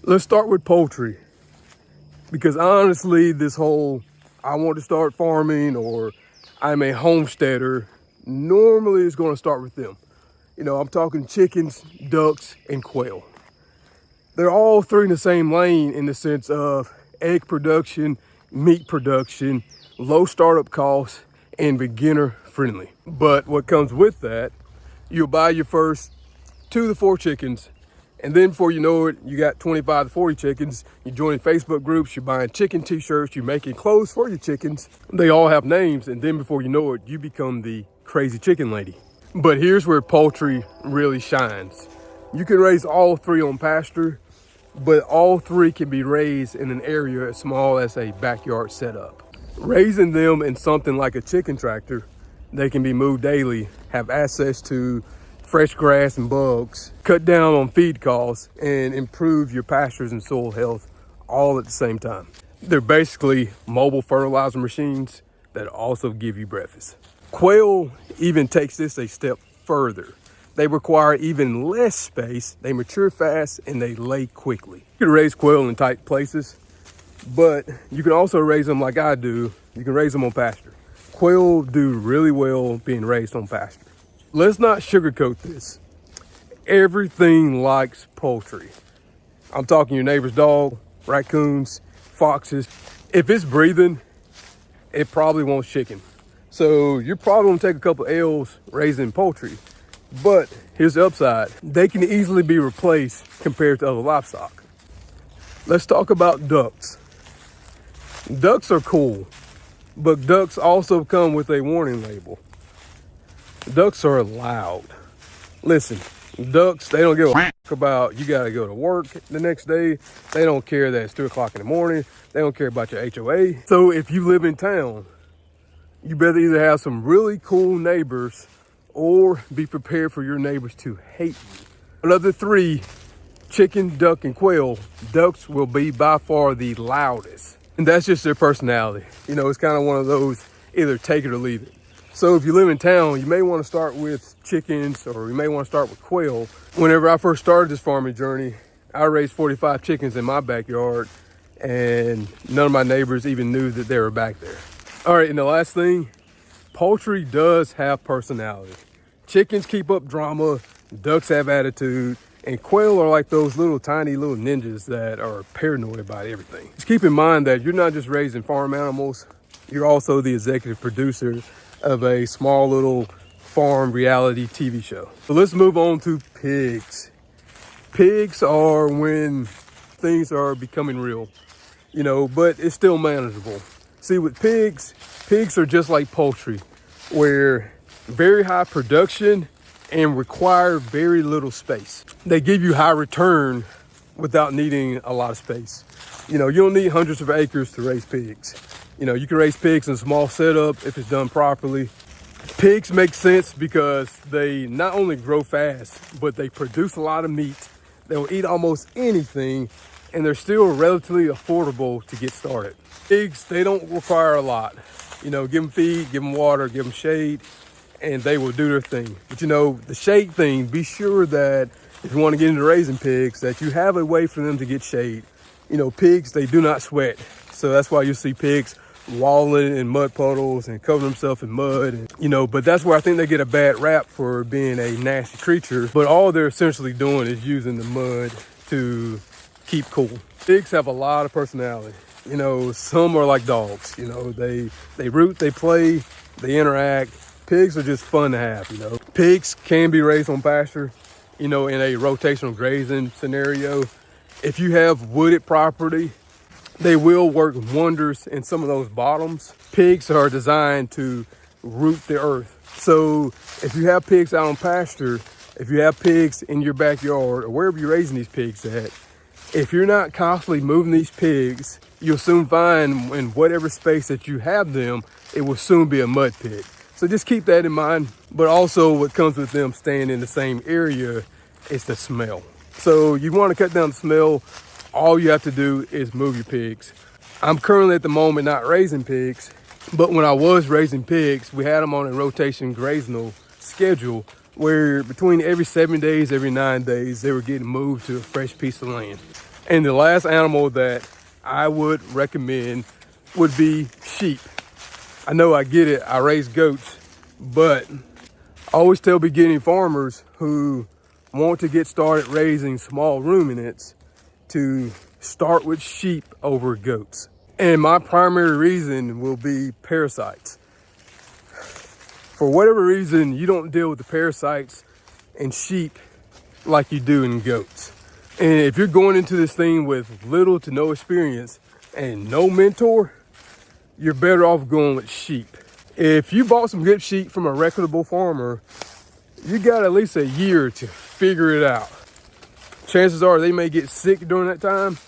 Let's start with poultry, because honestly, this whole I want to start farming or I'm a homesteader normally is going to start with them. You know, I'm talking chickens, ducks, and quail. They're all three in the same lane in the sense of egg production, meat production, low startup costs, and beginner friendly. But what comes with that, you'll buy your first 2 to 4 chickens, and then before you know it, you got 25 to 40 chickens. You're joining Facebook groups, you're buying chicken t-shirts, you're making clothes for your chickens. They all have names, and then before you know it, you become the crazy chicken lady. But here's where poultry really shines. You can raise all 3 on pasture, but all 3 can be raised in an area as small as a backyard setup. Raising them in something like a chicken tractor, they can be moved daily, have access to fresh grass and bugs, cut down on feed costs, and improve your pastures and soil health all at the same time. They're basically mobile fertilizer machines that also give you breakfast. Quail even takes this a step further. They require even less space, they mature fast, and they lay quickly. You can raise quail in tight places, but you can also raise them like I do. You can raise them on pasture. Quail do really well being raised on pasture. Let's not sugarcoat this. Everything likes poultry. I'm talking your neighbor's dog, raccoons, foxes. If it's breathing, it probably wants chicken. So you're probably gonna take a couple L's raising poultry. But here's the upside. They can easily be replaced compared to other livestock. Let's talk about ducks. Ducks are cool, but ducks also come with a warning label. Ducks are loud. Listen, ducks, they don't give a about you gotta go to work the next day. They don't care that it's 2 o'clock in the morning. They don't care about your HOA. So if you live in town, you better either have some really cool neighbors or be prepared for your neighbors to hate you. Another 3, chicken, duck, and quail. Ducks will be by far the loudest. And that's just their personality. You know, it's kind of one of those either take it or leave it. So if you live in town, you may want to start with chickens, or you may want to start with quail. Whenever I first started this farming journey, I raised 45 chickens in my backyard, and none of my neighbors even knew that they were back there. All right, and the last thing, poultry does have personality. Chickens keep up drama, ducks have attitude, and quail are like those little tiny little ninjas that are paranoid about everything. Just keep in mind that you're not just raising farm animals, you're also the executive producer of a small little farm reality TV show. So let's move on to pigs. Pigs are when things are becoming real, you know, but it's still manageable. See, with pigs are just like poultry, where very high production and require very little space. They give you high return without needing a lot of space. You know, you don't need hundreds of acres to raise pigs. You know, you can raise pigs in a small setup if it's done properly. Pigs make sense because they not only grow fast, but they produce a lot of meat. They'll eat almost anything, and they're still relatively affordable to get started. Pigs, they don't require a lot. You know, give them feed, give them water, give them shade, and they will do their thing. But you know, the shade thing, be sure that if you want to get into raising pigs, that you have a way for them to get shade. You know, pigs, they do not sweat. So that's why you see pigs walling in mud puddles and covering themselves in mud. And, you know, but that's where I think they get a bad rap for being a nasty creature. But all they're essentially doing is using the mud to keep cool. Pigs have a lot of personality. You know, some are like dogs. You know, they root, they play, they interact. Pigs are just fun to have, you know. Pigs can be raised on pasture, you know, in a rotational grazing scenario. If you have wooded property, they will work wonders in some of those bottoms. Pigs are designed to root the earth. So if you have pigs out on pasture, if you have pigs in your backyard or wherever you're raising these pigs at, if you're not constantly moving these pigs, you'll soon find in whatever space that you have them, it will soon be a mud pit. So just keep that in mind. But also what comes with them staying in the same area is the smell. So you want to cut down the smell. All you have to do is move your pigs. I'm currently at the moment not raising pigs, but when I was raising pigs, we had them on a rotation grazing schedule where between every 7 days, every 9 days, they were getting moved to a fresh piece of land. And the last animal that I would recommend would be sheep. I know I get it, I raise goats, but I always tell beginning farmers who want to get started raising small ruminants to start with sheep over goats. And my primary reason will be parasites. For whatever reason, you don't deal with the parasites in sheep like you do in goats. And if you're going into this thing with little to no experience and no mentor, you're better off going with sheep. If you bought some good sheep from a reputable farmer, you got at least a year to figure it out. Chances are they may get sick during that time,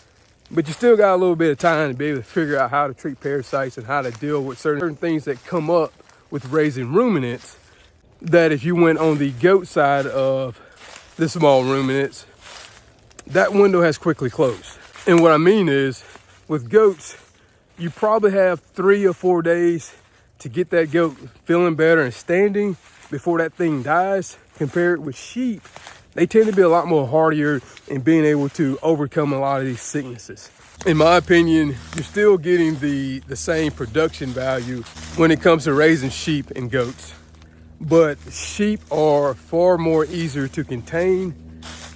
but you still got a little bit of time to be able to figure out how to treat parasites and how to deal with certain things that come up with raising ruminants, that if you went on the goat side of the small ruminants, that window has quickly closed. And what I mean is, with goats, you probably have 3 or 4 days to get that goat feeling better and standing before that thing dies. Compared with sheep, they tend to be a lot more hardier in being able to overcome a lot of these sicknesses. In my opinion, you're still getting the same production value when it comes to raising sheep and goats. But sheep are far more easier to contain,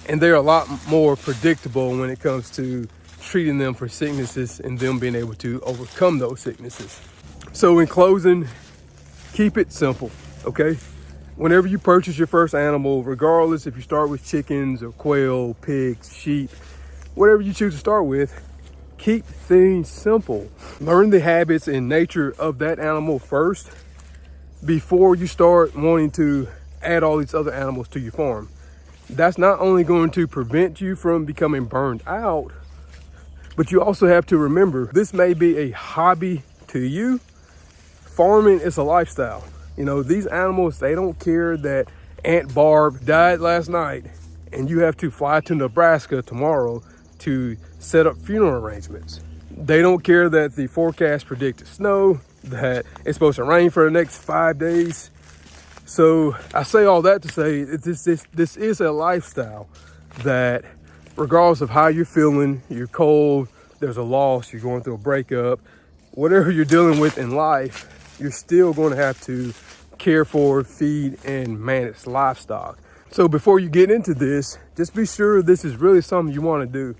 and they're a lot more predictable when it comes to treating them for sicknesses and them being able to overcome those sicknesses. So in closing, keep it simple, okay? Whenever you purchase your first animal, regardless if you start with chickens or quail, pigs, sheep, whatever you choose to start with, keep things simple. Learn the habits and nature of that animal first before you start wanting to add all these other animals to your farm. That's not only going to prevent you from becoming burned out, but you also have to remember, this may be a hobby to you. Farming is a lifestyle. You know, these animals, they don't care that Aunt Barb died last night and you have to fly to Nebraska tomorrow to set up funeral arrangements. They don't care that the forecast predicted snow, that it's supposed to rain for the next 5 days. So I say all that to say this is a lifestyle that, regardless of how you're feeling, you're cold, there's a loss, you're going through a breakup, whatever you're dealing with in life, you're still going to have to care for, feed, and manage livestock. So before you get into this, just be sure this is really something you want to do.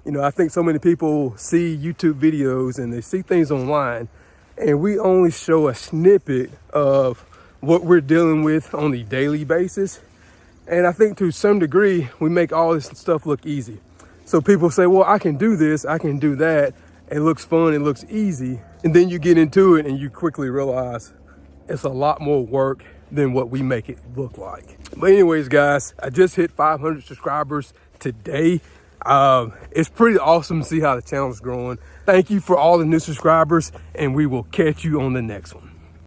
You know, I think so many people see YouTube videos and they see things online, and we only show a snippet of what we're dealing with on a daily basis. And I think to some degree, we make all this stuff look easy. So people say, well, I can do this, I can do that. It looks fun, it looks easy. And then you get into it and you quickly realize it's a lot more work than what we make it look like. But anyways, guys, I just hit 500 subscribers today. It's pretty awesome to see how the channel is growing. Thank you for all the new subscribers, and we will catch you on the next one.